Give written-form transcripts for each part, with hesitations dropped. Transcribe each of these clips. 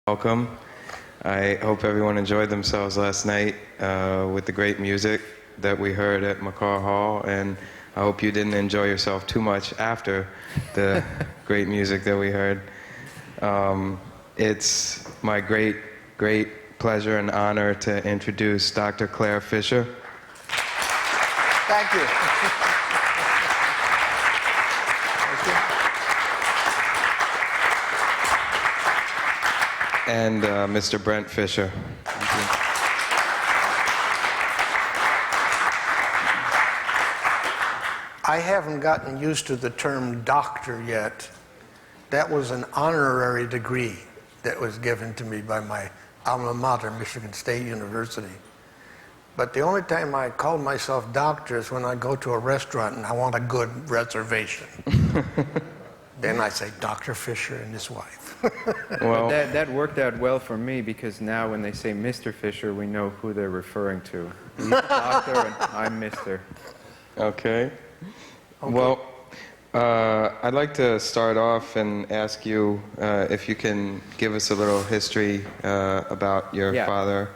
Welcome. I hope everyone enjoyed themselves last night with the great music that we heard at McCaw Hall, and I hope you didn't enjoy yourself too much after the great music that we heard. It's my great pleasure and honor to introduce Dr. Clare Fischer. Thank you. And Mr. Brent Fischer. I haven't gotten used to the term doctor yet. That was an honorary degree that was given to me by my alma mater, Michigan State University. But the only time I call myself doctor is when I go to a restaurant and I want a good reservation. Then I say Dr. Fischer and his wife. Well, that worked out well for me, because now when they say Mr. Fischer, we know who they're referring to. He's the doctor and I'm Mr. Okay. Well, I'd like to start off and ask you if you can give us a little history about your father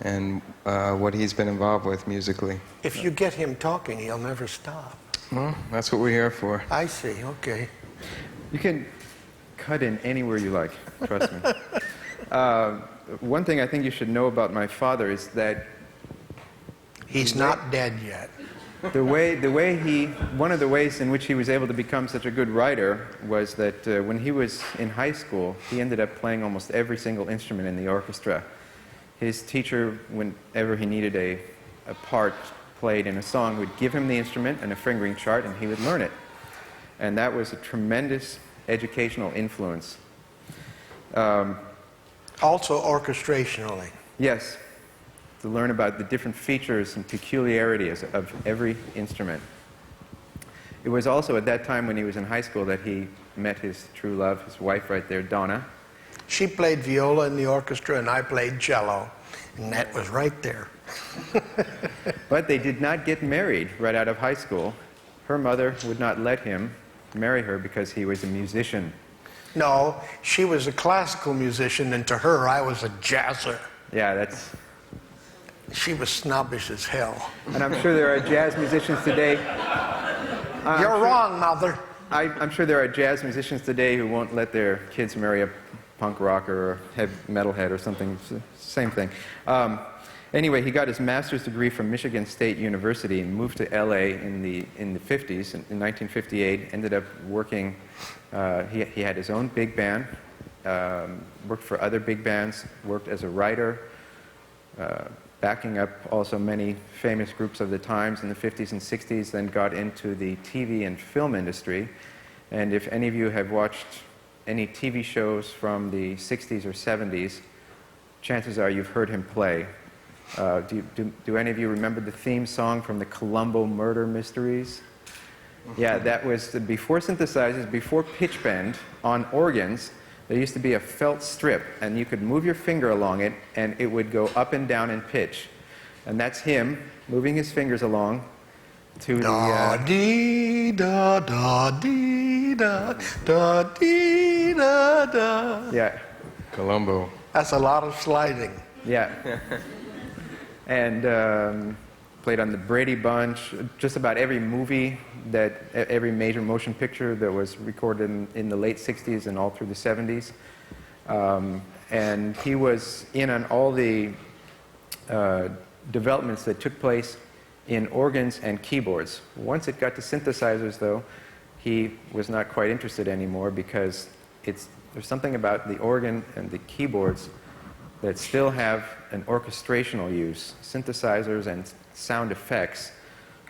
and what he's been involved with musically. If you get him talking, he'll never stop. Well, that's what we're here for. I see, okay. You can cut in anywhere you like, trust me. One thing I think you should know about my father is that he's not dead yet. One of the ways in which he was able to become such a good writer was that when he was in high school, he ended up playing almost every single instrument in the orchestra. His teacher, whenever he needed a part played in a song, would give him the instrument and a fingering chart, and he would learn it. And that was a tremendous educational influence. Also orchestrationally. Yes, to learn about the different features and peculiarities of every instrument. It was also at that time when he was in high school that he met his true love, his wife right there, Donna. She played viola in the orchestra and I played cello, and that was right there. But they did not get married right out of high school. Her mother would not let him marry her because he was a musician. No, she was a classical musician, and to her I was a jazzer. Yeah, that's... She was snobbish as hell. And I'm sure there are jazz musicians today... You're wrong, Mother. I'm sure there are jazz musicians today who won't let their kids marry a punk rocker or heavy metalhead or something. Same thing. Anyway, he got his master's degree from Michigan State University and moved to LA in the 50s. In 1958, ended up working, he had his own big band, worked for other big bands, worked as a writer, backing up also many famous groups of the times in the 50s and 60s, then got into the TV and film industry. And if any of you have watched any TV shows from the 60s or 70s, chances are you've heard him play. Do any of you remember the theme song from the Columbo murder mysteries? Yeah, that was before synthesizers, before pitch bend, on organs. There used to be a felt strip, and you could move your finger along it, and it would go up and down in pitch. And that's him moving his fingers along to da dee da da dee da da dee da da. Yeah. Columbo. That's a lot of sliding. Yeah. And played on the Brady Bunch, just about every movie, every major motion picture that was recorded in the late 60s and all through the 70s. And he was in on all the developments that took place in organs and keyboards. Once it got to synthesizers, though, he was not quite interested anymore, because there's something about the organ and the keyboards that still have an orchestrational use. Synthesizers and sound effects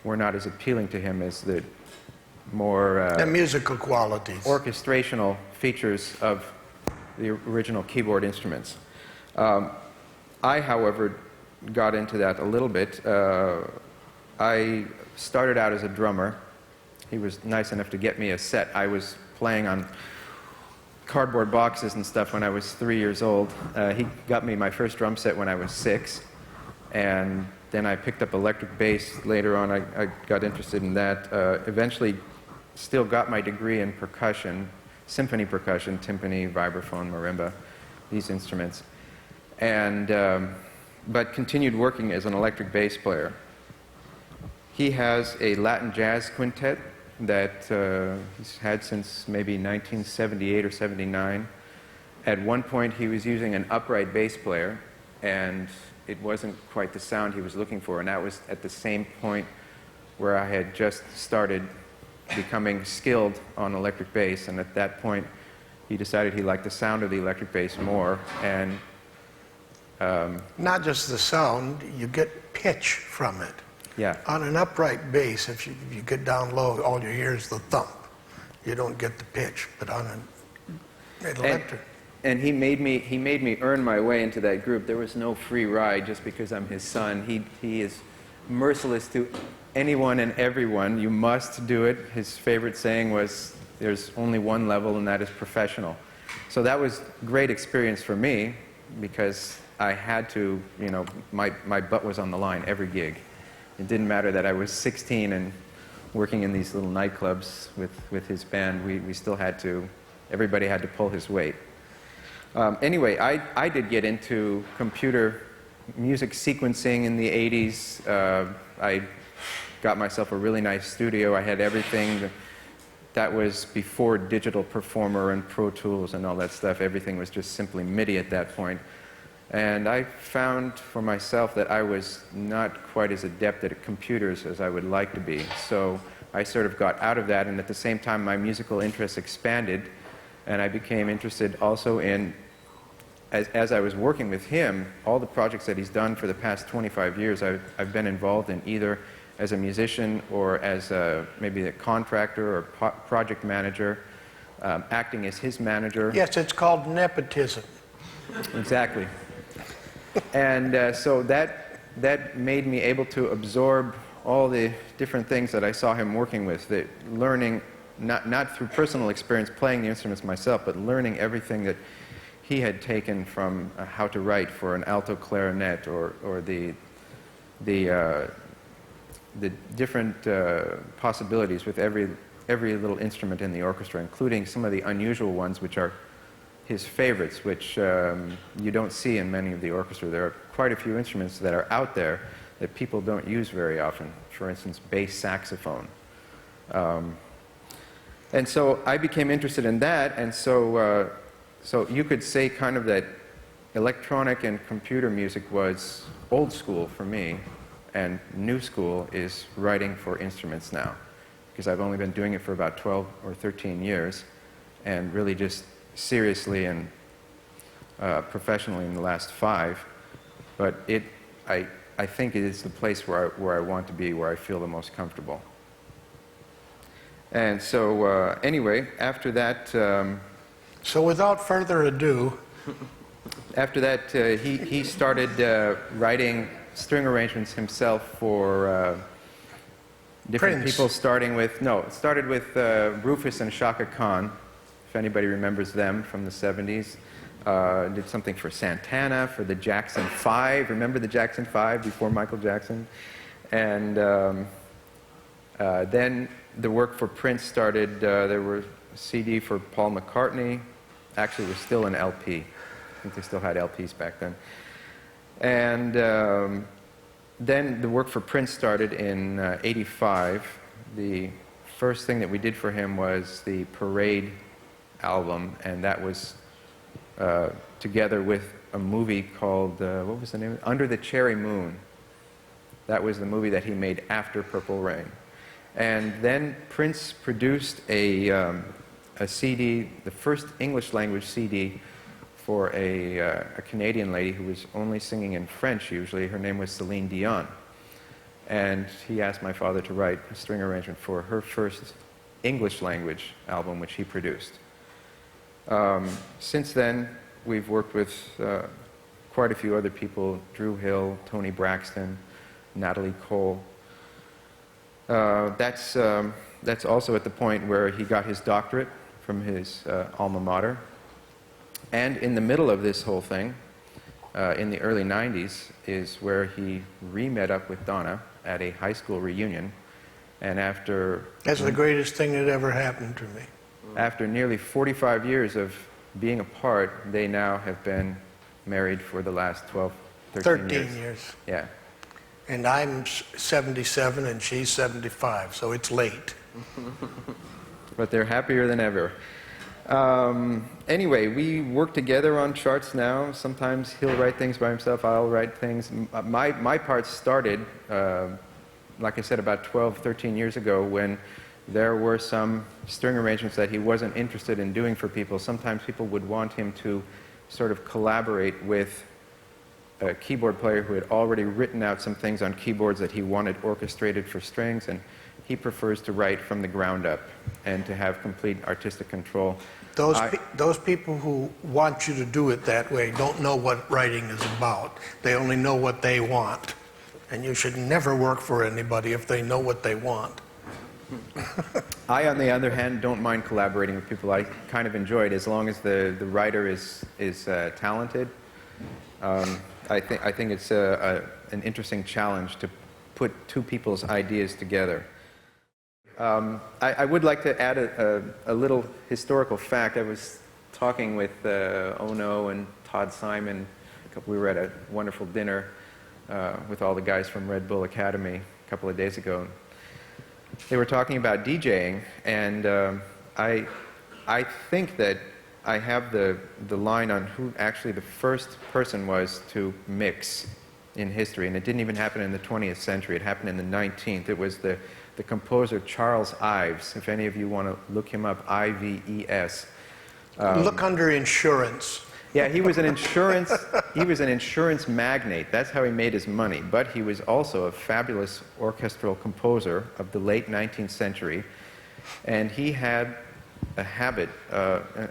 were not as appealing to him as the more the musical qualities, orchestrational features of the original keyboard instruments. I, however, got into that a little bit. I started out as a drummer. He was nice enough to get me a set. I was playing on cardboard boxes and stuff when I was 3 years old. He got me my first drum set when I was 6, and then I picked up electric bass later on. I got interested in that. Eventually still got my degree in percussion, symphony percussion, timpani, vibraphone, marimba. these instruments, and but continued working as an electric bass player. He has a Latin jazz quintet that he's had since maybe 1978 or 79. At one point, he was using an upright bass player, and it wasn't quite the sound he was looking for, and that was at the same point where I had just started becoming skilled on electric bass, and at that point, he decided he liked the sound of the electric bass more, and not just the sound, you get pitch from it. yeah. On an upright bass, if you get down low, all you hear is the thump. You don't get the pitch. But on an electric... And he made me earn my way into that group. There was no free ride just because I'm his son. He is merciless to anyone and everyone. You must do it. His favorite saying was, there's only one level, and that is professional. So that was great experience for me, because I had to, you know, my butt was on the line every gig. It didn't matter that I was 16 and working in these little nightclubs with his band. We still had to, everybody had to pull his weight. Anyway, I did get into computer music sequencing in the 80s. I got myself a really nice studio. I had everything. That was before Digital Performer and Pro Tools and all that stuff. Everything was just simply MIDI at that point. And I found for myself that I was not quite as adept at computers as I would like to be. So I sort of got out of that, and at the same time my musical interests expanded, and I became interested also in, as I was working with him, all the projects that he's done for the past 25 years, I've been involved in either as a musician or as maybe a contractor or project manager, acting as his manager. Yes, it's called nepotism. Exactly. And so that made me able to absorb all the different things that I saw him working with, learning, not through personal experience playing the instruments myself, but learning everything that he had taken from how to write for an alto clarinet, or the different possibilities with every little instrument in the orchestra, including some of the unusual ones, which are his favorites, which you don't see in many of the orchestra. There are quite a few instruments that are out there that people don't use very often. For instance, bass saxophone. And so I became interested in that, and so you could say kind of that electronic and computer music was old school for me, and new school is writing for instruments now, because I've only been doing it for about 12 or 13 years, and really just seriously and professionally in the last 5. But I think it is the place where I want to be, where I feel the most comfortable. And so anyway, after that... So without further ado... After that, he started writing string arrangements himself for different Prince. people, it started with Rufus and Chaka Khan, if anybody remembers them from the 70s. Did something for Santana, for the Jackson 5. Remember the Jackson 5 before Michael Jackson? And then the work for Prince started. There were a CD for Paul McCartney. Actually, it was still an LP. I think they still had LPs back then. And then the work for Prince started in '85. The first thing that we did for him was the Parade album, and that was together with a movie called, what was the name? Under the Cherry Moon. That was the movie that he made after Purple Rain. And then Prince produced a CD, the first English language CD, for a Canadian lady who was only singing in French usually. Her name was Celine Dion. And he asked my father to write a string arrangement for her first English language album, which he produced. Since then, we've worked with quite a few other people: Drew Hill, Tony Braxton, Natalie Cole. That's also at the point where he got his doctorate from his alma mater. And in the middle of this whole thing, in the early 90s, is where he re-met up with Donna at a high school reunion. And after... That's the greatest thing that ever happened to me. After nearly 45 years of being apart, they now have been married for the last 12, 13 years. 13 years. Yeah. And I'm 77 and she's 75, so it's late. But they're happier than ever. Anyway, we work together on charts now. Sometimes he'll write things by himself, I'll write things. My parts started, like I said, about 12, 13 years ago when there were some string arrangements that he wasn't interested in doing for people. Sometimes people would want him to sort of collaborate with a keyboard player who had already written out some things on keyboards that he wanted orchestrated for strings, and he prefers to write from the ground up and to have complete artistic control. Those people who want you to do it that way don't know what writing is about. They only know what they want. And you should never work for anybody if they know what they want. I, on the other hand, don't mind collaborating with people. I kind of enjoy it as long as the writer is talented. I think it's an interesting challenge to put two people's ideas together. I would like to add a little historical fact. I was talking with Ono and Todd Simon. We were at a wonderful dinner with all the guys from Red Bull Academy a couple of days ago. They were talking about DJing, and I think that I have the line on who actually the first person was to mix in history, and it didn't even happen in the 20th century. It happened in the 19th. It was the composer Charles Ives. If any of you want to look him up, I-V-E-S. Look under insurance. Yeah, he was an insurance magnate. That's how he made his money. But he was also a fabulous orchestral composer of the late 19th century, and he had a habit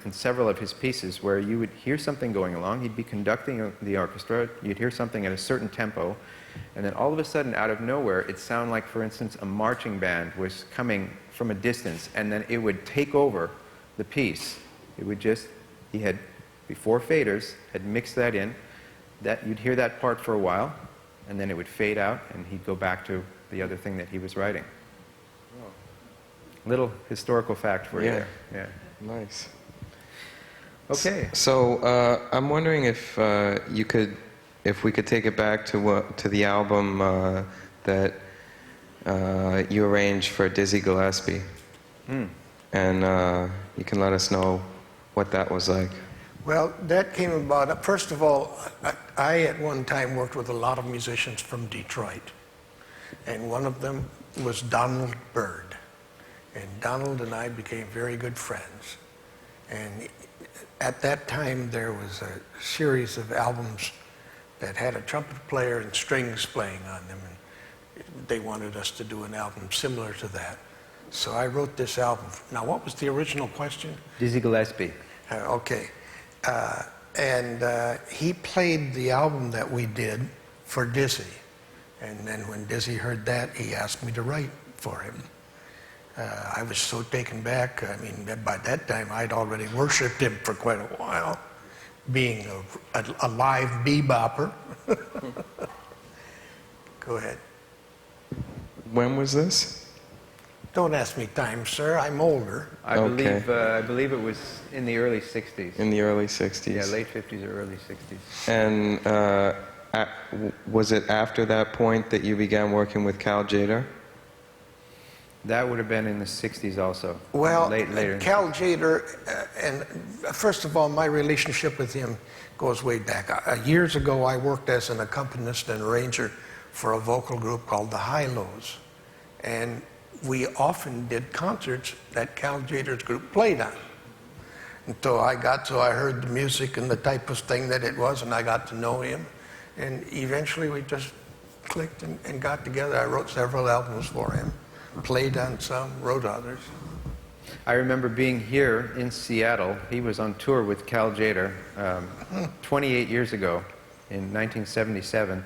in several of his pieces where you would hear something going along. He'd be conducting the orchestra. You'd hear something at a certain tempo, and then all of a sudden, out of nowhere, it'd sound like, for instance, a marching band was coming from a distance, and then it would take over the piece. It would just, he had, before faders, had mixed that in. That you'd hear that part for a while, and then it would fade out, and he'd go back to the other thing that he was writing. Little historical fact for you there. Yeah. Nice. Okay. So I'm wondering if we could take it back to the album that you arranged for Dizzy Gillespie, and you can let us know what that was like. Well, that came about, first of all, I at one time worked with a lot of musicians from Detroit, and one of them was Donald Byrd. And Donald and I became very good friends. And at that time, there was a series of albums that had a trumpet player and strings playing on them. And they wanted us to do an album similar to that. So I wrote this album. Now, what was the original question? Dizzy Gillespie. Okay. And he played the album that we did for Dizzy. And then when Dizzy heard that, he asked me to write for him. I was so taken back. I mean, by that time, I'd already worshipped him for quite a while, being a live bebopper. Go ahead. When was this? Don't ask me time, sir. I'm older. I believe it was in the early 60s. In the early 60s. Yeah, late 50s or early 60s. And was it after that point that you began working with Cal Tjader? That would have been in the 60s also. Well, later. Cal Tjader, and first of all, my relationship with him goes way back. Years ago, I worked as an accompanist and arranger for a vocal group called the High-Lows. And we often did concerts that Cal Tjader's group played on. Until I heard the music and the type of thing that it was, and I got to know him. And eventually we just clicked and got together. I wrote several albums for him. Played on some, wrote others. I remember being here in Seattle. He was on tour with Cal Tjader 28 years ago in 1977,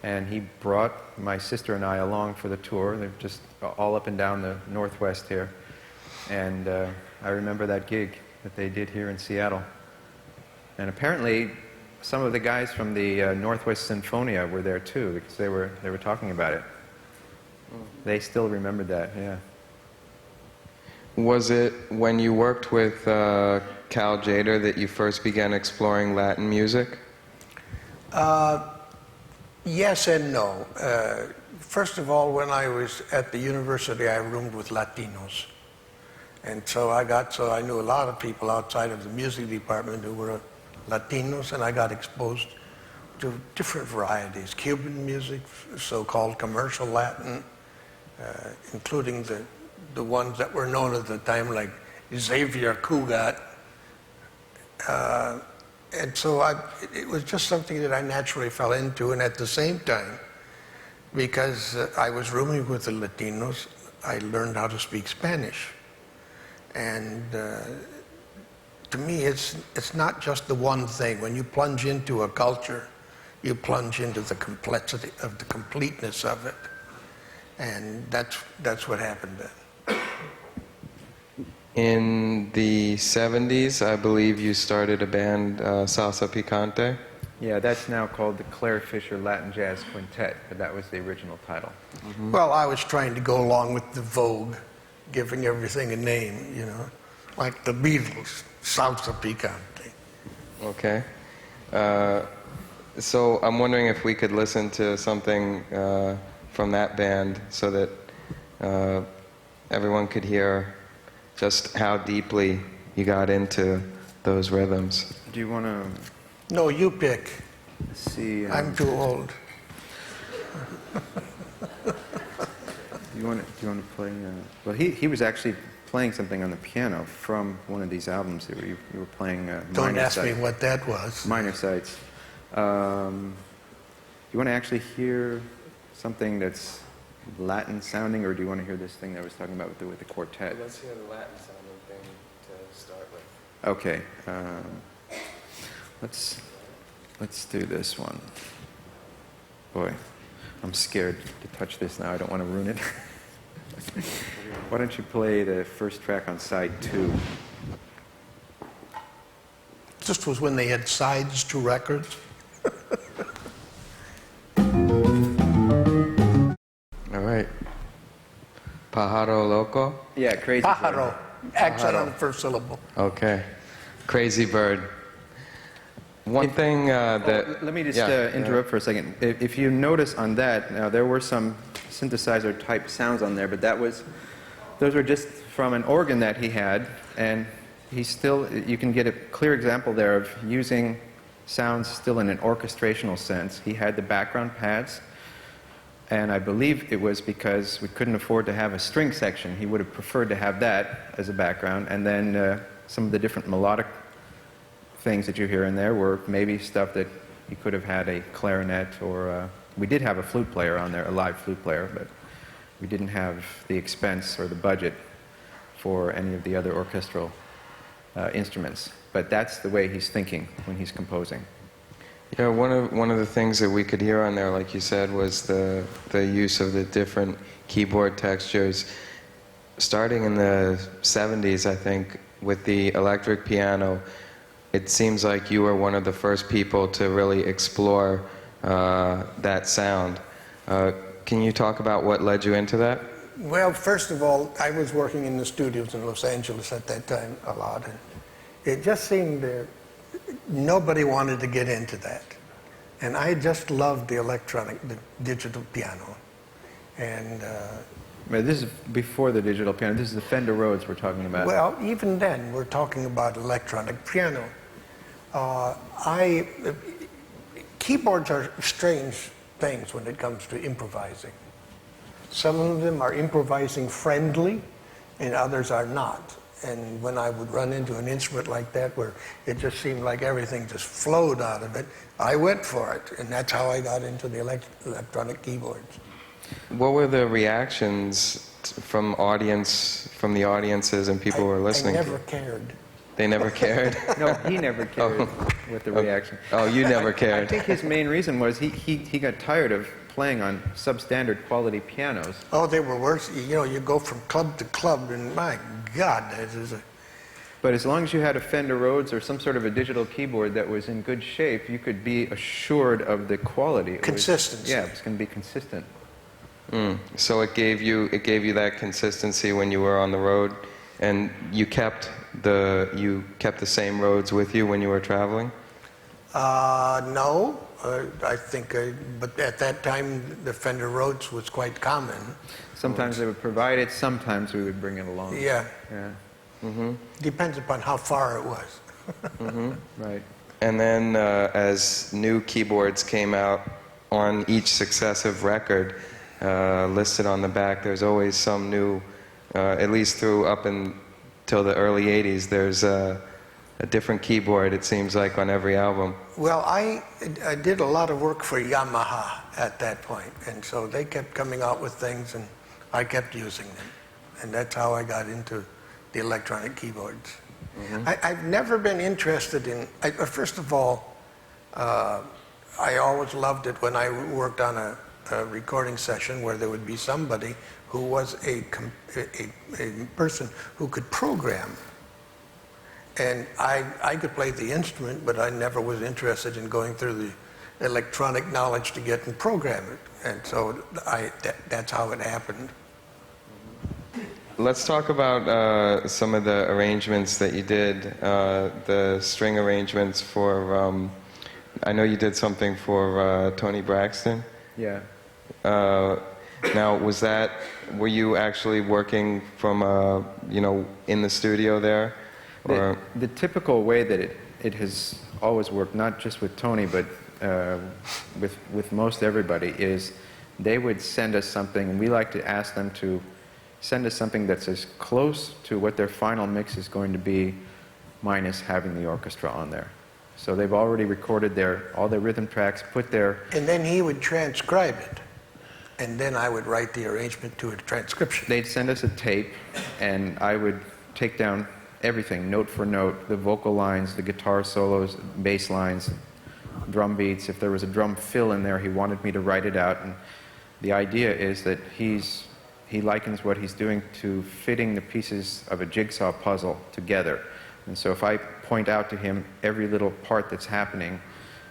and he brought my sister and I along for the tour. They're just all up and down the Northwest here, and I remember that gig that they did here in Seattle. And apparently some of the guys from the Northwest Sinfonia were there too, because they were talking about it. They still remembered that, yeah. Was it when you worked with Cal Jader that you first began exploring Latin music? Yes and no. First of all, when I was at the university, I roomed with Latinos. And so I knew a lot of people outside of the music department who were Latinos, and I got exposed to different varieties. Cuban music, so-called commercial Latin, including the ones that were known at the time, like Xavier Cugat. And so it was just something that I naturally fell into, and at the same time, because I was rooming with the Latinos, I learned how to speak Spanish. And to me, it's not just the one thing. When you plunge into a culture, you plunge into the complexity of the completeness of it. And that's what happened then. In the 70s, I believe you started a band, Salsa Picante. Yeah, that's now called the Clare Fischer Latin Jazz Quintet, but that was the original title. Mm-hmm. Well, I was trying to go along with the vogue, giving everything a name, you know, like the Beatles, Salsa Picante. Okay. So I'm wondering if we could listen to something from that band so that everyone could hear just how deeply you got into those rhythms. Do you want to No, you pick. see? I'm too old. Do you want to play? Well, he was actually playing something on the piano from one of these albums that you were playing. Don't ask me what that was. Minor sites. Do you want to actually hear something that's Latin sounding, or do you want to hear this thing that I was talking about with the quartet? Let's hear the Latin sounding thing to start with. Okay. Let's do this one. Boy, I'm scared to touch this now. I don't want to ruin it. Why don't you play the first track on side 2? This was when they had sides to records. All right. Pajaro Loco? Yeah, crazy. Pajaro. Accent Pajaro. on the first syllable. Okay. Crazy Bird. One thing that... Let me just interrupt for a second. If you notice on that, now there were some synthesizer type sounds on there, but those were just from an organ that he had, and you can get a clear example there of using sounds still in an orchestrational sense. He had the background pads, and I believe it was because we couldn't afford to have a string section. He would have preferred to have that as a background, and then some of the different melodic things that you hear in there were maybe stuff that you could have had a clarinet, or we did have a flute player on there, a live flute player, but we didn't have the expense or the budget for any of the other orchestral instruments. But that's the way he's thinking when he's composing. Yeah, one of the things that we could hear on there, like you said, was the use of the different keyboard textures. Starting in the 70s, I think, with the electric piano, it seems like you were one of the first people to really explore that sound. Can you talk about what led you into that? Well, first of all, I was working in the studios in Los Angeles at that time a lot, and it just seemed nobody wanted to get into that. And I just loved the digital piano. And But this is before the digital piano. This is the Fender Rhodes we're talking about. well, even then, we're talking about electronic piano. Keyboards are strange things when it comes to improvising. Some of them are improvising friendly, and others are not. And when I would run into an instrument like that where it just seemed like everything just flowed out of it, I went for it, and that's how I got into the electronic keyboards. What were the reactions from the audiences and people who were listening? I never cared. They never cared? No, he never cared with the reaction. Oh, you never I cared. think his main reason was he got tired of playing on substandard quality pianos. Oh, they were worse. You know, you go from club to club, and my God, this is a... But as long as you had a Fender Rhodes or some sort of a digital keyboard that was in good shape, you could be assured of the quality. Consistency. Yeah, it's going to be consistent. So it gave you that consistency when you were on the road And you kept the same roads with you when you were traveling? No, I think, but at that time the Fender Rhodes was quite common. Sometimes they would provide it, sometimes we would bring it along. Yeah. Yeah. Depends upon how far it was. Right. And then as new keyboards came out on each successive record, listed on the back, there's always some new, at least through up until the early 80s, there's a different keyboard, it seems like, on every album. Well, I did a lot of work for Yamaha at that point, and so they kept coming out with things, and I kept using them. And that's how I got into the electronic keyboards. I've never been interested in, first of all, I always loved it when I worked on a recording session where there would be somebody who was a person who could program. And I could play the instrument, but I never was interested in going through the electronic knowledge to get and program it. And so that's how it happened. Let's talk about some of the arrangements that you did, the string arrangements for, I know you did something for Tony Braxton. Yeah. Now, were you actually working from, in the studio there? Or? The typical way that it has always worked, not just with Tony, but with most everybody, is they would send us something, and we like to ask them to send us something that's as close to what their final mix is going to be, minus having the orchestra on there. So they've already recorded all their rhythm tracks, put their... And then he would transcribe it, and then I would write the arrangement to a transcription. They'd send us a tape, and I would take down everything, note for note, the vocal lines, the guitar solos, bass lines, drum beats. If there was a drum fill in there, he wanted me to write it out. And the idea is that he likens what he's doing to fitting the pieces of a jigsaw puzzle together. And so if I point out to him every little part that's happening,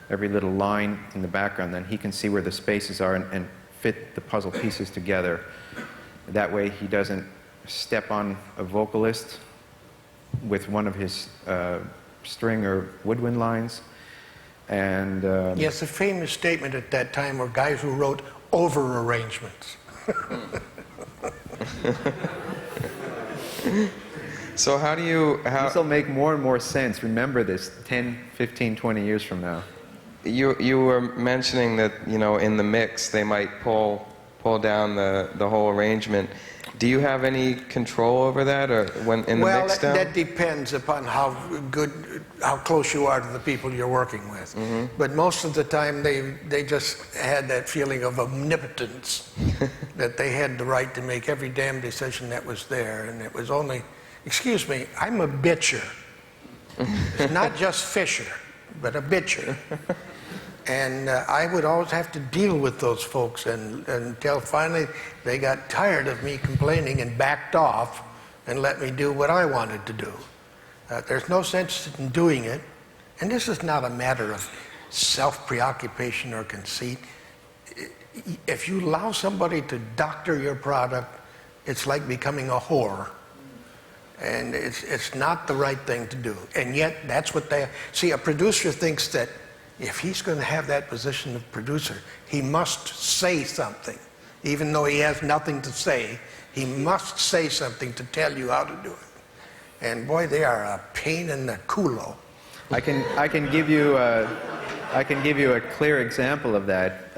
every little line in the background, then he can see where the spaces are and fit the puzzle pieces together. That way he doesn't step on a vocalist with one of his string or woodwind lines. And yes, a famous statement at that time were guys who wrote over arrangements. So how do you... This will make more and more sense. Remember this 10, 15, 20 years from now. You were mentioning that, in the mix, they might pull down the whole arrangement. Do you have any control over that, or when in the mix down? Well, that depends upon how close you are to the people you're working with. But most of the time, they just had that feeling of omnipotence, that they had the right to make every damn decision that was there, and it was only, excuse me, I'm a bitcher. It's not just Fisher, but a bitcher. And I would always have to deal with those folks until finally they got tired of me complaining and backed off and let me do what I wanted to do. There's no sense in doing it. And this is not a matter of self-preoccupation or conceit. If you allow somebody to doctor your product, it's like becoming a whore. And it's not the right thing to do. And yet, that's what they... See, a producer thinks that if he's going to have that position of producer, he must say something. Even though he has nothing to say, he must say something to tell you how to do it. And boy, they are a pain in the culo. I can give you a clear example of that.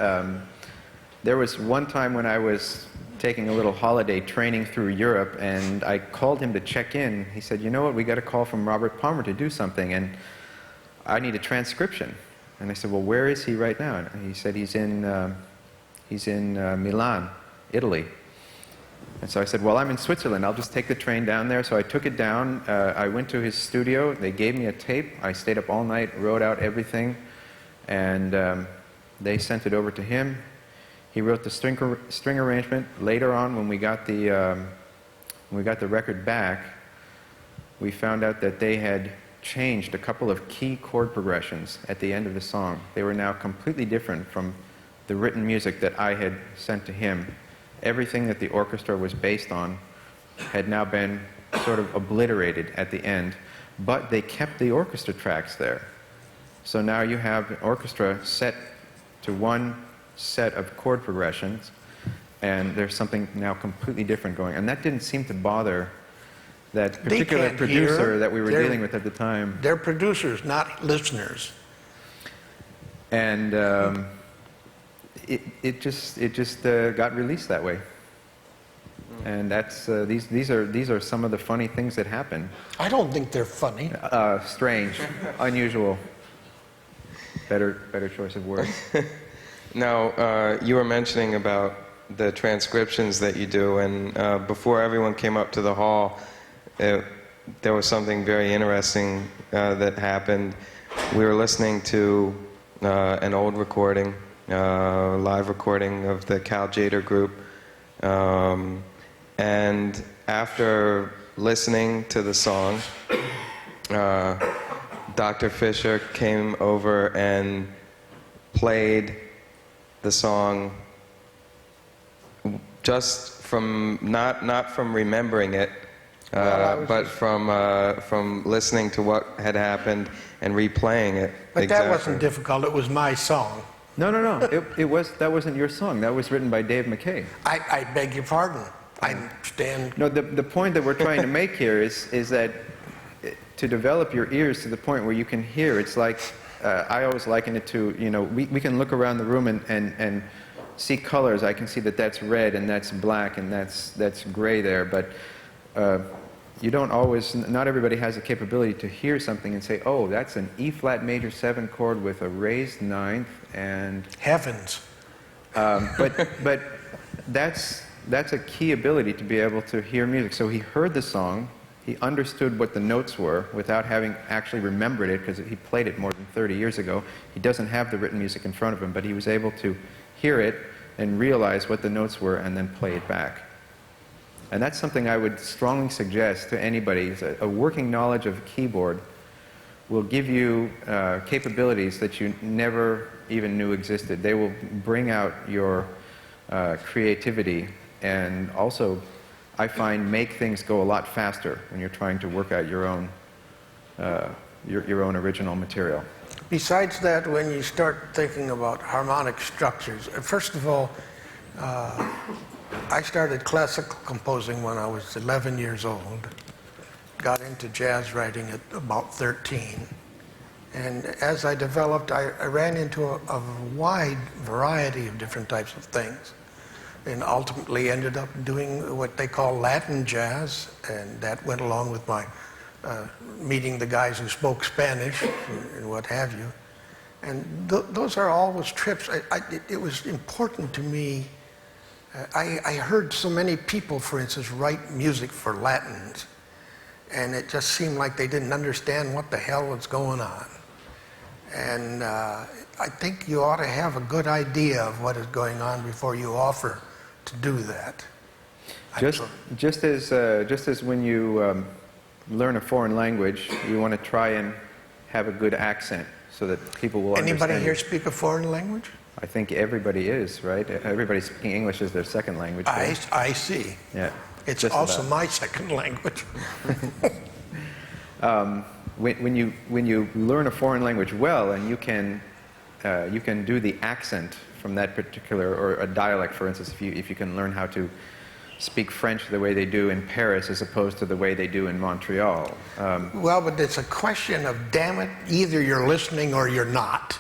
There was one time when I was taking a little holiday training through Europe, and I called him to check in. He said, "You know what? We got a call from Robert Palmer to do something, and I need a transcription." And I said, "Well, where is he right now?" And he said, he's in Milan, Italy. And so I said, "Well, I'm in Switzerland. I'll just take the train down there." So I took it down. I went to his studio. They gave me a tape. I stayed up all night, wrote out everything, and they sent it over to him. He wrote the string arrangement. Later on, when we got the record back, we found out that they had changed a couple of key chord progressions at the end of the song. They were now completely different from the written music that I had sent to him. Everything that the orchestra was based on had now been sort of obliterated at the end, but they kept the orchestra tracks there. So now you have an orchestra set to one set of chord progressions, and there's something now completely different going. And that didn't seem to bother that particular producer that we were dealing with at the time. They're producers, not listeners. And it just got released that way. And that's these are some of the funny things that happen. I don't think they're funny. Strange, unusual. Better choice of words. Now, you were mentioning about the transcriptions that you do, and before everyone came up to the hall, there was something very interesting that happened. We were listening to an old recording, live recording of the Cal Jader group, and after listening to the song, Dr. Fischer came over and played the song just from not from remembering it, but from listening to what had happened and replaying it. But exactly. That wasn't difficult. It was my song. No. That wasn't your song. That was written by Dave McKay. I beg your pardon. I stand. No, the point that we're trying to make here is that to develop your ears to the point where you can hear, it's like, I always liken it to, we can look around the room and see colors. I can see that that's red and that's black and that's gray there, but you don't always, not everybody has the capability to hear something and say, oh, that's an E flat major 7 chord with a raised ninth and... Heavens. But that's a key ability to be able to hear music. So he heard the song, he understood what the notes were without having actually remembered it, because he played it more than 30 years ago. He doesn't have the written music in front of him, but he was able to hear it and realize what the notes were and then play it back. And that's something I would strongly suggest to anybody. A working knowledge of a keyboard will give you capabilities that you never even knew existed. They will bring out your creativity, and also, I find, make things go a lot faster when you're trying to work out your own original material. Besides that, when you start thinking about harmonic structures, first of all, I started classical composing when I was 11 years old, got into jazz writing at about 13, and as I developed, I ran into a wide variety of different types of things, and ultimately ended up doing what they call Latin jazz, and that went along with my meeting the guys who spoke Spanish and what have you. And those are always trips. It was important to me. I heard so many people, for instance, write music for Latins, and it just seemed like they didn't understand what the hell was going on. And I think you ought to have a good idea of what is going on before you offer to do that. Just as when you learn a foreign language, you want to try and have a good accent so that people will understand. Anybody here speak a foreign language? I think everybody is, right? Everybody speaking English is their second language. I see. Yeah. It's also my second language. When you learn a foreign language well, and you can do the accent from that particular, or a dialect, for instance, if you can learn how to speak French the way they do in Paris as opposed to the way they do in Montreal. Well, but it's a question of, damn it, either you're listening or you're not.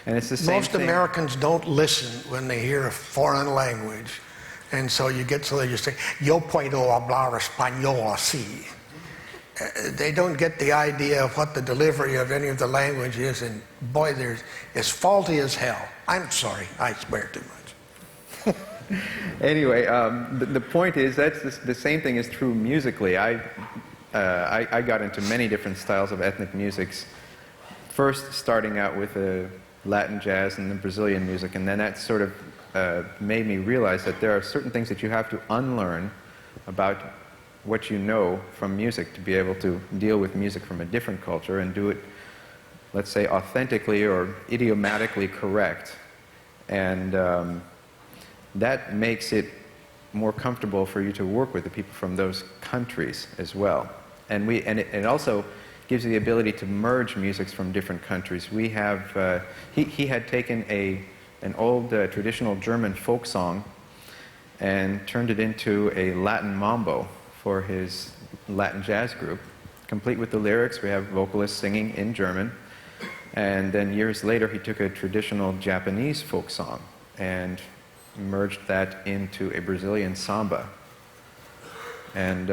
And it's the same Most thing. Americans don't listen when they hear a foreign language. And so you get so that you say, yo puedo hablar español así. They don't get the idea of what the delivery of any of the language is, and boy, it's faulty as hell. I'm sorry, I swear too much. Anyway, the point is that's the same thing is true musically. I got into many different styles of ethnic musics, first starting out with Latin jazz and the Brazilian music, and then that sort of made me realize that there are certain things that you have to unlearn about what you know from music to be able to deal with music from a different culture and do it, let's say, authentically or idiomatically correct. And that makes it more comfortable for you to work with the people from those countries as well. And it also gives you the ability to merge musics from different countries. We have, he had taken an old traditional German folk song and turned it into a Latin mambo for his Latin jazz group, complete with the lyrics. We have vocalists singing in German. And then years later, he took a traditional Japanese folk song and merged that into a Brazilian samba. And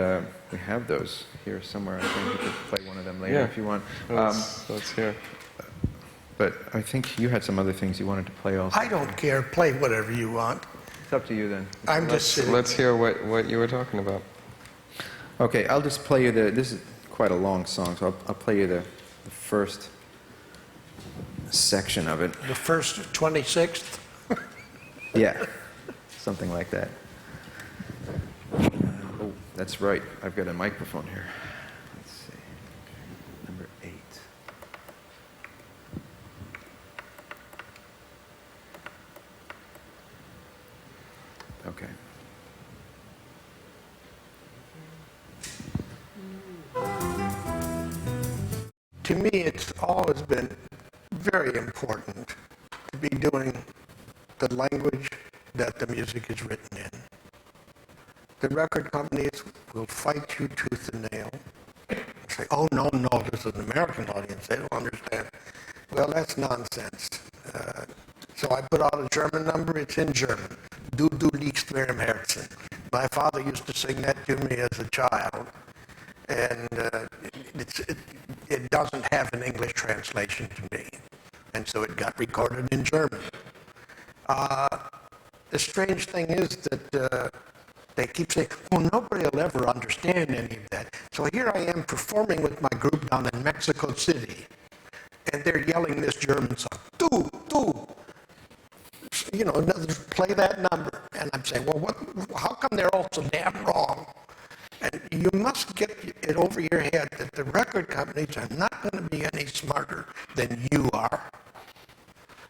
we have those here somewhere. I think we could play one of them later if you want. Let's hear. But I think you had some other things you wanted to play also. I don't care. Play whatever you want. It's up to you then. I'm just sitting. Let's hear what you were talking about. Okay, I'll just play you this is quite a long song, so I'll play you the first section of it. The first 26th. Yeah, something like that. Oh, that's right. I've got a microphone here. Let's see. Okay, number 8. Okay. To me, it's always been very important to be doing the language that the music is written in. The record companies will fight you tooth and nail and say, oh, no, this is an American audience. They don't understand. Well, that's nonsense. So I put out a German number. It's in German. Du liegst mir im Herzen. My father used to sing that to me as a child. And it doesn't have an English translation to me. And so it got recorded in German. The strange thing is that they keep saying, well, nobody will ever understand any of that. So here I am performing with my group down in Mexico City, and they're yelling this German song, du, you know, play that number. And I'm saying, well, how come they're all so damn wrong? And you must get it over your head that the record companies are not going to be any smarter than you are.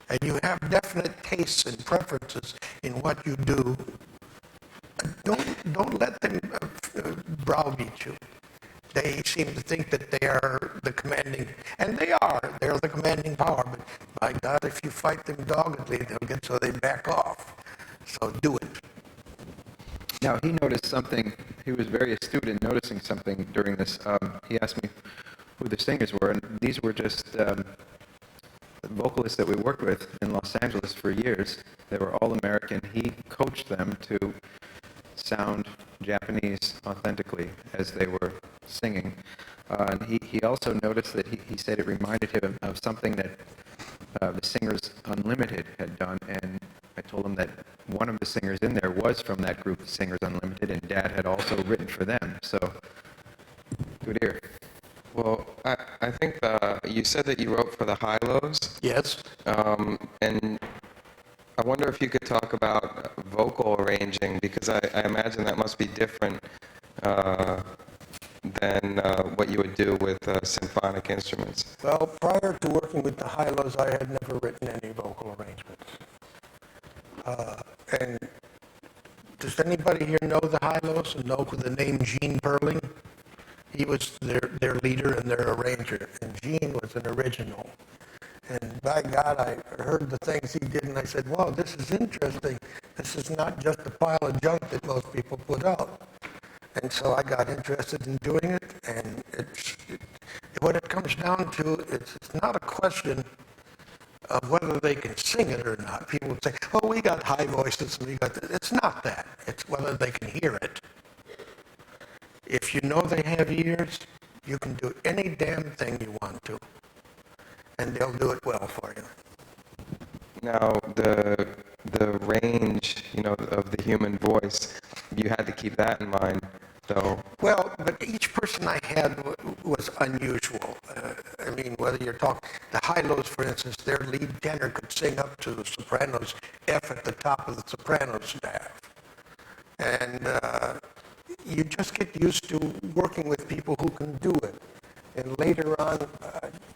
And you have definite tastes and preferences in what you do. Don't let them browbeat you. They seem to think that they are the commanding, and they are. They're the commanding power. But by God, if you fight them doggedly, they'll get so they back off. So do it. Now, he noticed something. He was very astute in noticing something during this. He asked me who the singers were, and these were just vocalists that we worked with in Los Angeles for years. They were all American. He coached them to sound Japanese authentically as they were singing. And he also noticed that he said it reminded him of something that the Singers Unlimited had done, and I told him that one of the singers in there was from that group, the Singers Unlimited, and Dad had also written for them. So, good ear. Well, I think you said that you wrote for the Hi-Los. Yes. And I wonder if you could talk about vocal arranging, because I imagine that must be different than what you would do with symphonic instruments. Well, prior to working with the Hi-Los, I had never written any vocal arrangements. And does anybody here know the Hi-Los and know the name Gene Perling? He was their leader and their arranger, and Gene was an original. And by God, I heard the things he did, and I said, wow, this is interesting. This is not just a pile of junk that most people put out. And so I got interested in doing it, and what it comes down to, it's not a question of whether they can sing it or not. People would say, oh, we got high voices, and we got this. It's not that. It's whether they can hear it. If you know they have ears, you can do any damn thing you want to, and they'll do it well for you. Now, the range, of the human voice, you had to keep that in mind, though. Well, but each person I had was unusual. I mean, whether you're talking, the Hi-Los, for instance, their lead tenor could sing up to the soprano's F at the top of the soprano staff. And you just get used to working with people who can do it. And later on,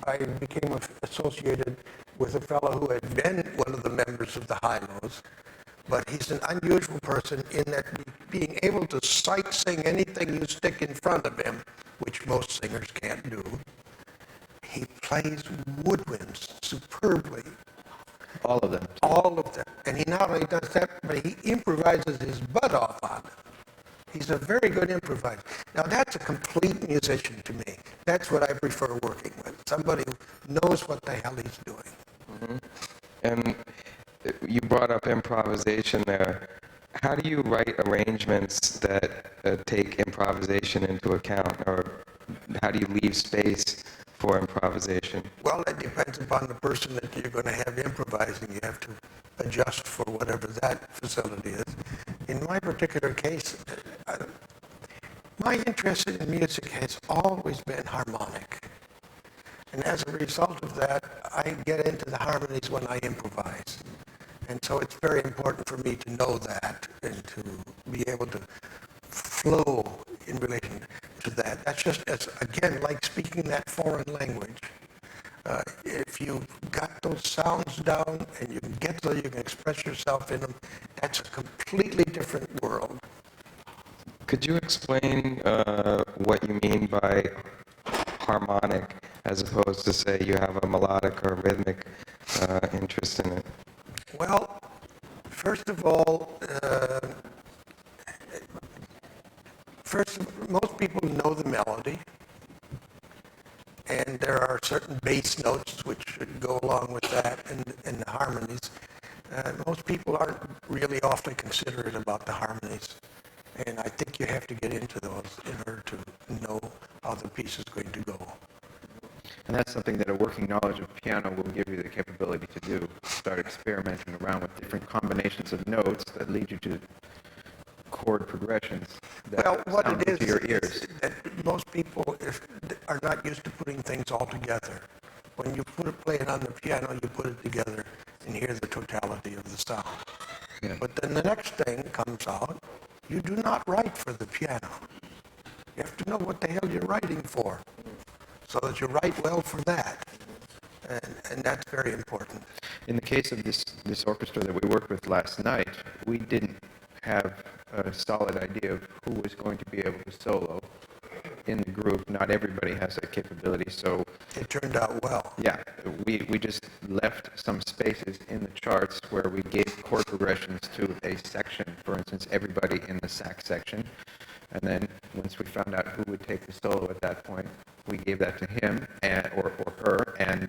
I became associated with a fellow who had been one of the members of the Hi-Los, But he's an unusual person in that being able to sight sing anything you stick in front of him, which most singers can't do, he plays woodwinds superbly. All of them. All of them. And he not only does that, but he improvises his butt off on them. He's a very good improviser. Now that's a complete musician to me. That's what I prefer working with. Somebody who knows what the hell he's doing. Mm-hmm. And you brought up improvisation there. How do you write arrangements that take improvisation into account, or how do you leave space for improvisation? Well, it depends upon the person that you're going to have improvising. You have to adjust for whatever that facility is. In my particular case, my interest in music has always been harmonic. And as a result of that, I get into the harmonies when I improvise. And so it's very important for me to know that and to be able to flow in relation to that. That's just, again, like speaking that foreign language. If you've got those sounds down and you can get so you can express yourself in them, that's a completely different world. Could you explain what you mean by harmonic, as opposed to, say, you have a melodic or rhythmic interest in it? Well, first of all, most people know the melody, and there are certain bass notes which should go along with that, and the harmonies. Most people aren't really awfully considerate about the harmonies, and I think you have to get into those in order to know how the piece is going to go. And that's something that a working knowledge of piano will give you the capability to do. Start experimenting around with different combinations of notes that lead you to chord progressions that sound into your ears. Is that most people are not used to putting things all together. When you play it on the piano, you put it together and hear the totality of the sound. Yeah. But then the next thing comes out, you do not write for the piano. You have to know what the hell you're writing for, so that you write well for that. And that's very important. In the case of this orchestra that we worked with last night, we didn't have a solid idea of who was going to be able to solo in the group. Not everybody has that capability, so it turned out well. Yeah, we just left some spaces in the charts where we gave chord progressions to a section. For instance, everybody in the sax section. And then once we found out who would take the solo at that point, we gave that to him or her, and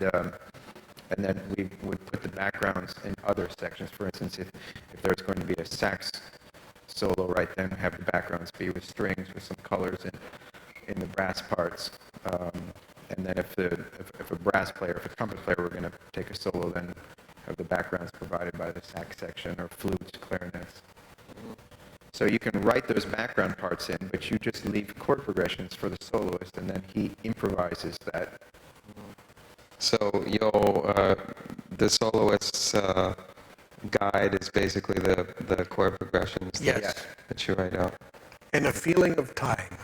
then we would put the backgrounds in other sections. For instance, if there's going to be a sax solo right then, have the backgrounds be with strings with some colors in the brass parts. And then if a brass player, if a trumpet player were going to take a solo, then have the backgrounds provided by the sax section or flutes, clarinets. So you can write those background parts in, but you just leave chord progressions for the soloist, and then he improvises that. So the soloist's guide is basically the chord progressions that you write out. And a feeling of time.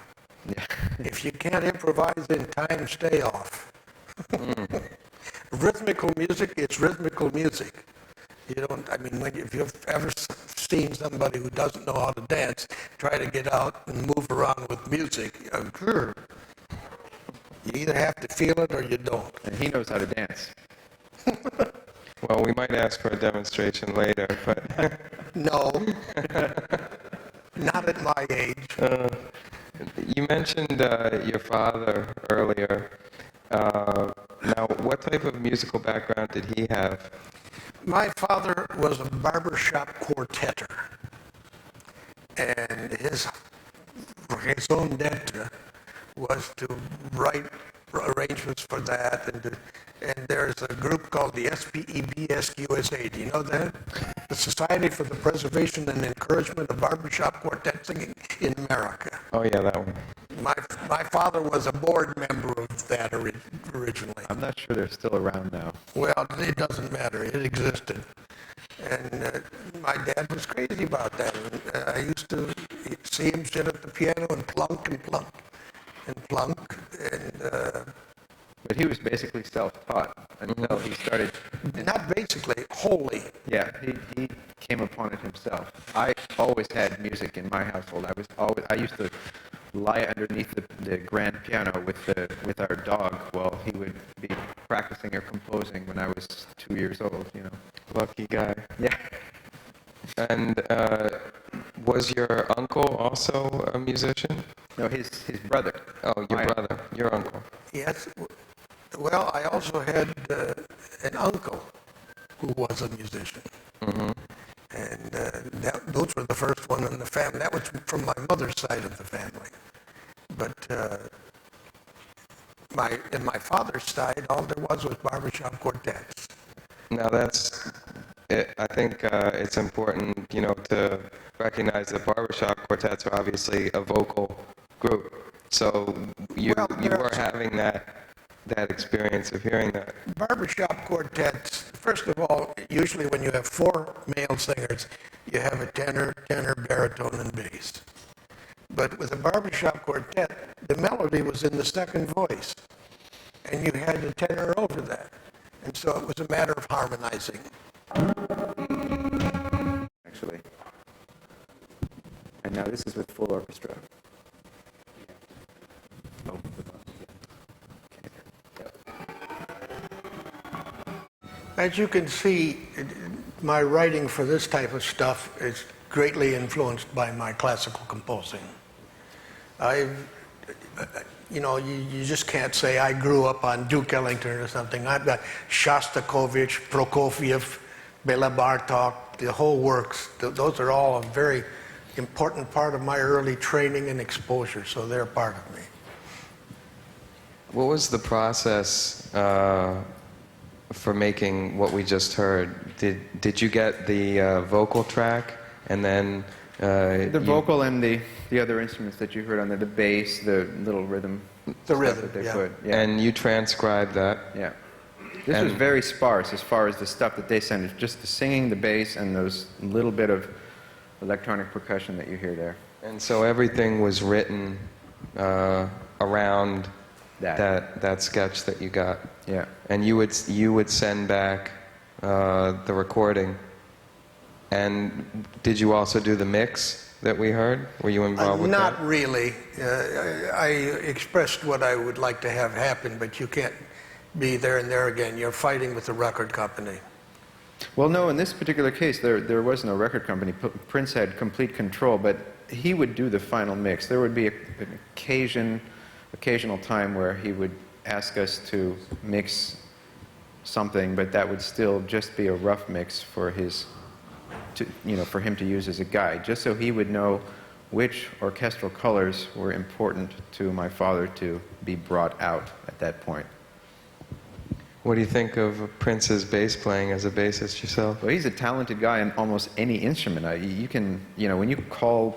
Yeah. If you can't improvise in time, stay off. Rhythmical music, it's rhythmical music. You don't, if you've ever seen somebody who doesn't know how to dance, try to get out and move around with music, you either have to feel it or you don't. And he knows how to dance. Well, we might ask for a demonstration later, but... No. Not at my age. You mentioned your father earlier. Now, what type of musical background did he have? My father was a barbershop quartetter, and his raison d'etre was to write arrangements for that, and there's a group called the SPEBSQSA. Do you know that? The Society for the Preservation and Encouragement of Barbershop Quartet Singing in America. Oh yeah, that one. My father was a board member of that originally. I'm not sure they're still around now. Well, it doesn't matter. It existed. And my dad was crazy about that. And, I used to see him sit at the piano and plunk and plunk and plunk. And, But he was basically self-taught. until he started. Not basically, wholly. Yeah, he came upon it himself. I always had music in my household. I used to lie underneath the grand piano with our dog while he would be practicing or composing when I was 2 years old, you know. Lucky guy. Yeah. And was your uncle also a musician? No, his brother. Oh, your brother, your uncle. Yes. Well, I also had an uncle who was a musician. Mm-hmm. And those were the first one in the family. That was from my mother's side of the family. But in my father's side, all there was barbershop quartets. Now that's, I think it's important, you know, to recognize that barbershop quartets are obviously a vocal group. So you were having that experience of hearing that. Barbershop quartets, first of all, usually when you have four male singers, you have a tenor, baritone, and bass. But with a barbershop quartet, the melody was in the second voice, and you had a tenor over that. And so it was a matter of harmonizing. Actually. And now this is with full orchestra. Oh, As you can see, my writing for this type of stuff is greatly influenced by my classical composing. You just can't say I grew up on Duke Ellington or something. I've got Shostakovich, Prokofiev, Bela Bartok, the whole works. Those are all a very important part of my early training and exposure, so they're part of me. What was the process for making what we just heard? Did you get the vocal track and then the vocal and the other instruments that you heard on there, the bass, the little rhythm, the rhythm that they yeah. put, yeah. And you transcribed that? Yeah. This was very sparse as far as the stuff that they sent. Just the singing, the bass, and those little bit of electronic percussion that you hear there. And so everything was written around that sketch that you got. Yeah. And you would send back the recording. And did you also do the mix that we heard? Were you involved with that? Not really. I expressed what I would like to have happen, but you can't be there and there again. You're fighting with the record company. Well, no, in this particular case, there was no record company. Prince had complete control, but he would do the final mix. There would be an occasional time where he would ask us to mix something, but that would still just be a rough mix for for him to use as a guide, just so he would know which orchestral colors were important to my father to be brought out at that point. What do you think of Prince's bass playing as a bassist yourself? Well, he's a talented guy on almost any instrument. When you call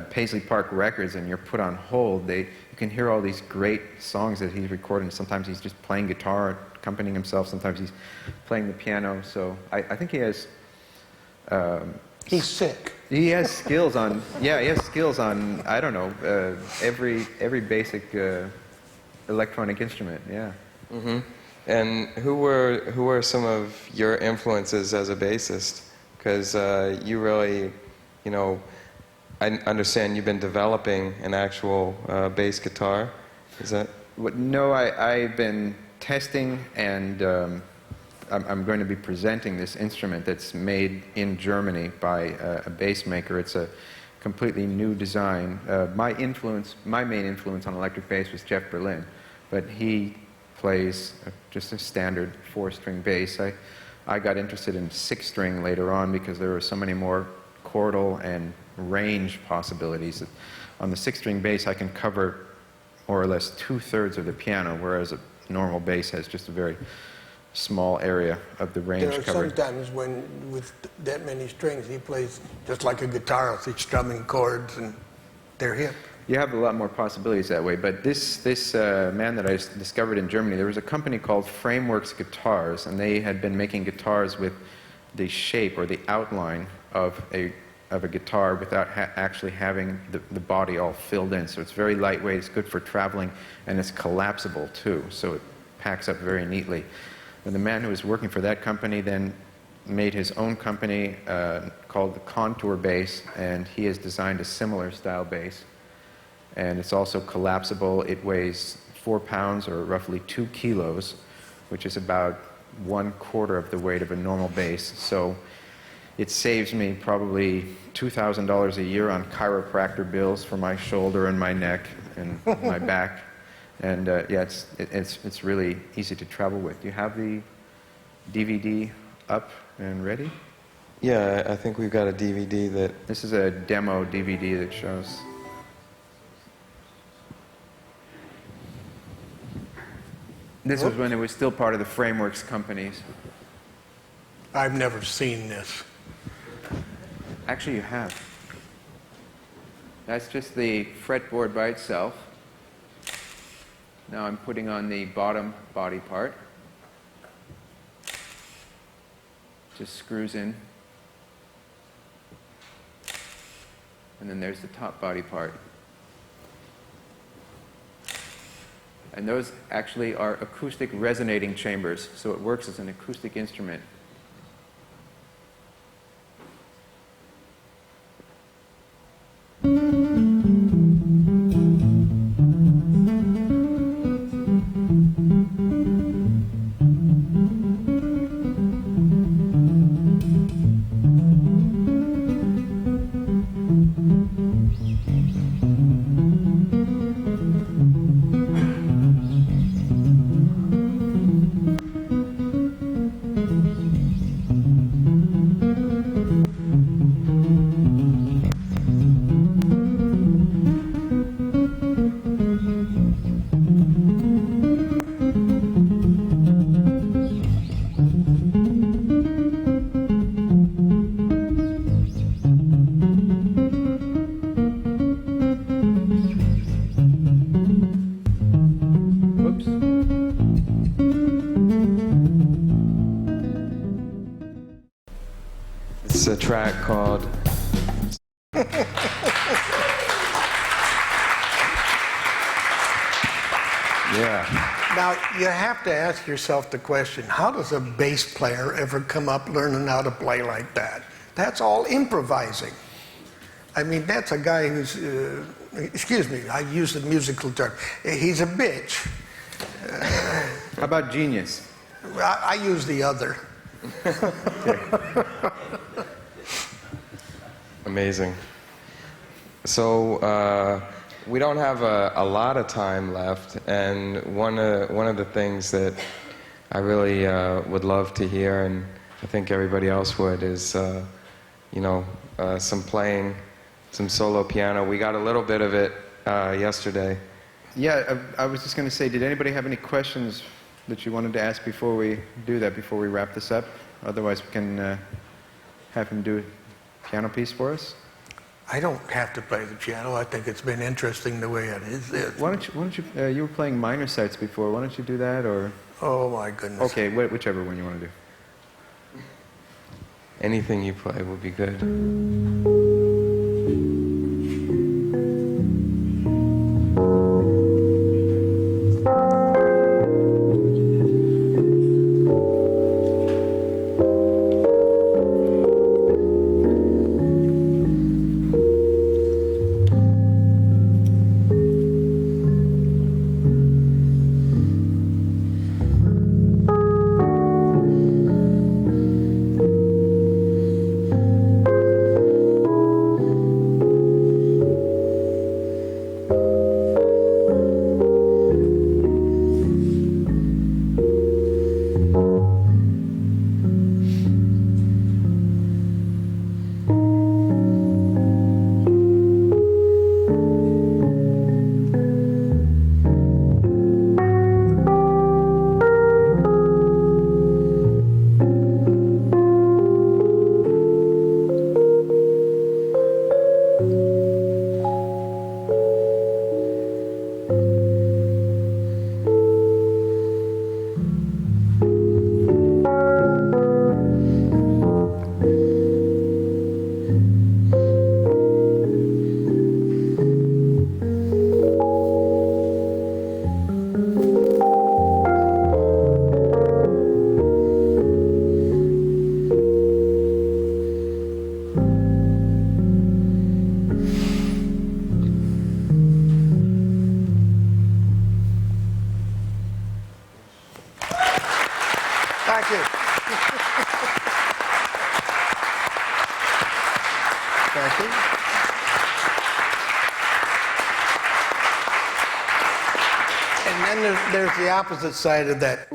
Paisley Park Records and you're put on hold, you can hear all these great songs that he's recording. Sometimes he's just playing guitar, accompanying himself. Sometimes he's playing the piano. So I think he has... He's sick. He has skills on... Yeah, he has skills on, I don't know, every basic electronic instrument, yeah. Mm-hmm. And who were some of your influences as a bassist? Because you really, I understand you've been developing an actual bass guitar. Is that? No, I've been testing, and I'm going to be presenting this instrument that's made in Germany by a bass maker. It's a completely new design. My main influence on electric bass was Jeff Berlin, but he plays just a standard 4-string bass. I got interested in 6-string later on because there were so many more chordal and range possibilities. On the 6-string bass, I can cover more or less 2/3 of the piano, whereas a normal bass has just a very small area of the range There are covered. sometimes when, with that many strings, he plays just like a guitarist. He's strumming chords, and they're hip. You have a lot more possibilities that way, but this man that I discovered in Germany, there was a company called Frameworks Guitars, and they had been making guitars with the shape or the outline of a guitar without actually having the body all filled in. So it's very lightweight, it's good for traveling, and it's collapsible too, so it packs up very neatly. And the man who was working for that company then made his own company called the Contour Bass, and he has designed a similar style bass. And it's also collapsible. It weighs 4 pounds, or roughly 2 kilos, which is about 1/4 of the weight of a normal bass. So it saves me probably $2,000 a year on chiropractor bills for my shoulder and my neck and my back. And yeah, it's really easy to travel with. Do you have the DVD up and ready? Yeah, I think we've got a DVD that... This is a demo DVD that shows. This was when it was still part of the Frameworks companies. I've never seen this. Actually, you have. That's just the fretboard by itself. Now I'm putting on the bottom body part. Just screws in. And then there's the top body part. And those actually are acoustic resonating chambers, so it works as an acoustic instrument. It's a track called... Yeah. Now, you have to ask yourself the question, how does a bass player ever come up learning how to play like that? That's all improvising. I mean, that's a guy who's, excuse me, I use the musical term, he's a bitch. How about genius? I use the other. Amazing. So we don't have a lot of time left, and one of the things that I really would love to hear, and I think everybody else would, is some playing, some solo piano. We got a little bit of it yesterday. Yeah, I was just going to say, did anybody have any questions that you wanted to ask before we do that, before we wrap this up? Otherwise, we can have him do a piano piece for us. I don't have to play the piano. I think it's been interesting the way it is. Why don't you, you were playing minor sites before. Why don't you do that, or? Oh, my goodness. Okay, whichever one you want to do. Anything you play will be good. Thank you. Thank you. And then there's the opposite side of that.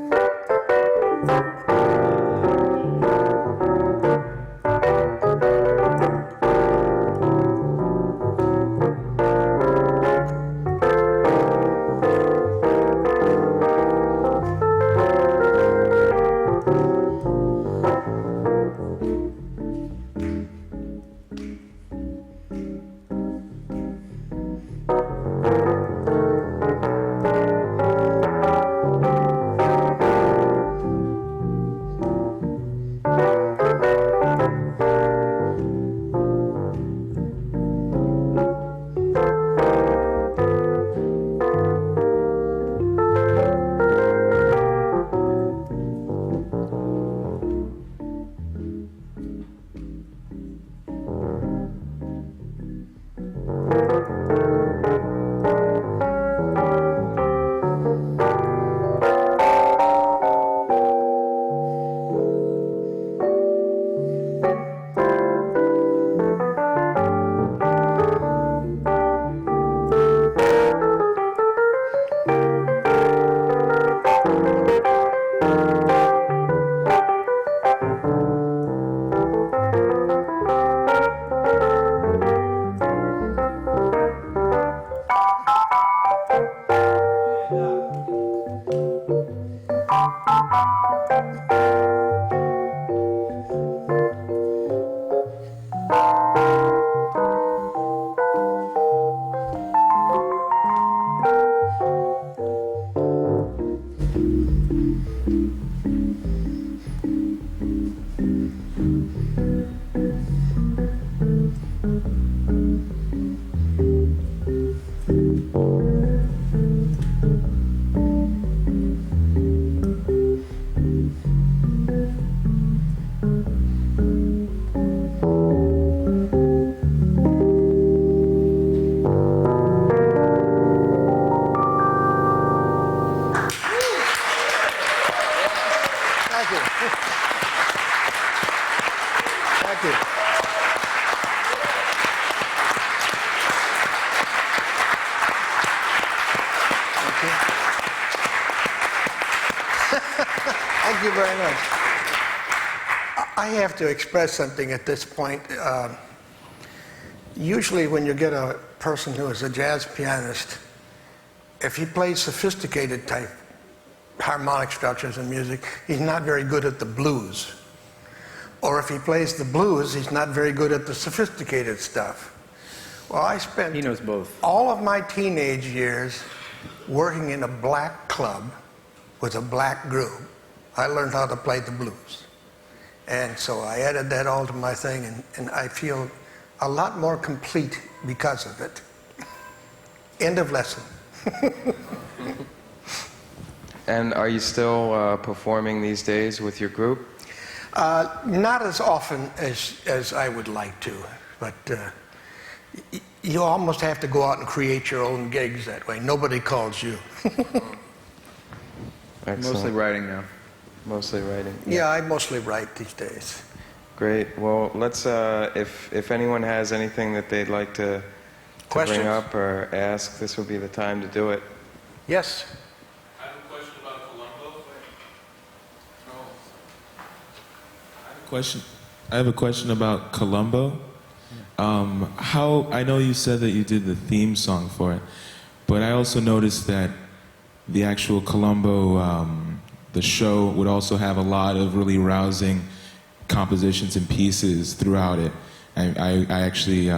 Thank you very much. I have to express something at this point. Usually when you get a person who is a jazz pianist, if he plays sophisticated type harmonic structures and music, he's not very good at the blues. Or if he plays the blues, he's not very good at the sophisticated stuff. Well, I spent He knows both. all of my teenage years working in a black club with a black group. I learned how to play the blues. And so I added that all to my thing, and I feel a lot more complete because of it. End of lesson. And are you still performing these days with your group? Not as often as I would like to, but you almost have to go out and create your own gigs that way. Nobody calls you. Excellent. Mostly writing now. Mostly writing. Yeah, I mostly write these days. Great. Well, let's, if anyone has anything that they'd like to bring Questions? up or ask, this would be the time to do it. Yes? I have a question about Columbo. I have a question about Columbo. How I know you said that you did the theme song for it, but I also noticed that the actual Columbo, the show would also have a lot of really rousing compositions and pieces throughout it. I actually.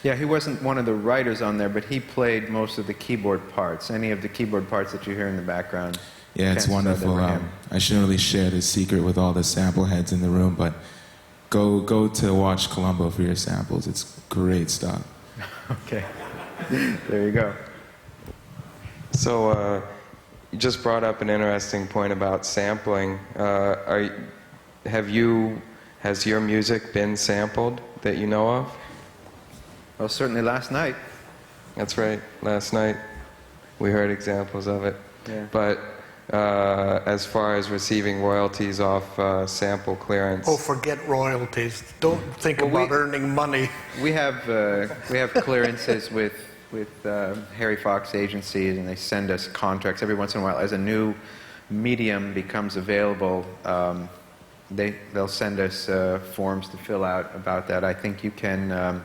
Yeah, he wasn't one of the writers on there, but he played most of the keyboard parts. Any of the keyboard parts that you hear in the background. Yeah, it's chances are they wonderful. were him. I shouldn't really share the secret with all the sample heads in the room, but go to watch Columbo for your samples. It's great stuff. Okay. There you go. So, you just brought up an interesting point about sampling. Has your music been sampled that you know of? Well, certainly last night. That's right. Last night we heard examples of it. Yeah. But as far as receiving royalties off sample clearance? Oh, forget royalties. Don't think about earning money. We have clearances with Harry Fox agencies, and they send us contracts every once in a while. As a new medium becomes available, they'll send us forms to fill out about that. I think you can,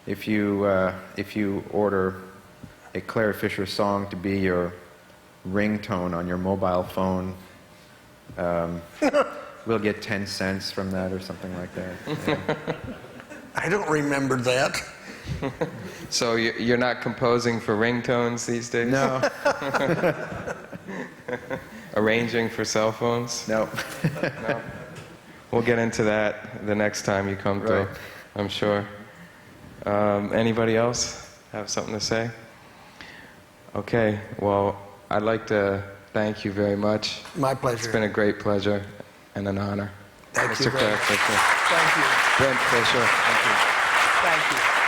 if you order a Clare Fischer song to be your ringtone on your mobile phone, we'll get 10 cents from that or something like that. Yeah. I don't remember that. So you're not composing for ringtones these days? No. Arranging for cell phones? No. No. We'll get into that the next time you come through, Right. I'm sure. Anybody else have something to say? Okay, well, I'd like to thank you very much. My pleasure. It's been a great pleasure and an honor. Thank you Mr. very Clare much. Fischer. Thank you. Brent Fischer. Thank you. Thank you.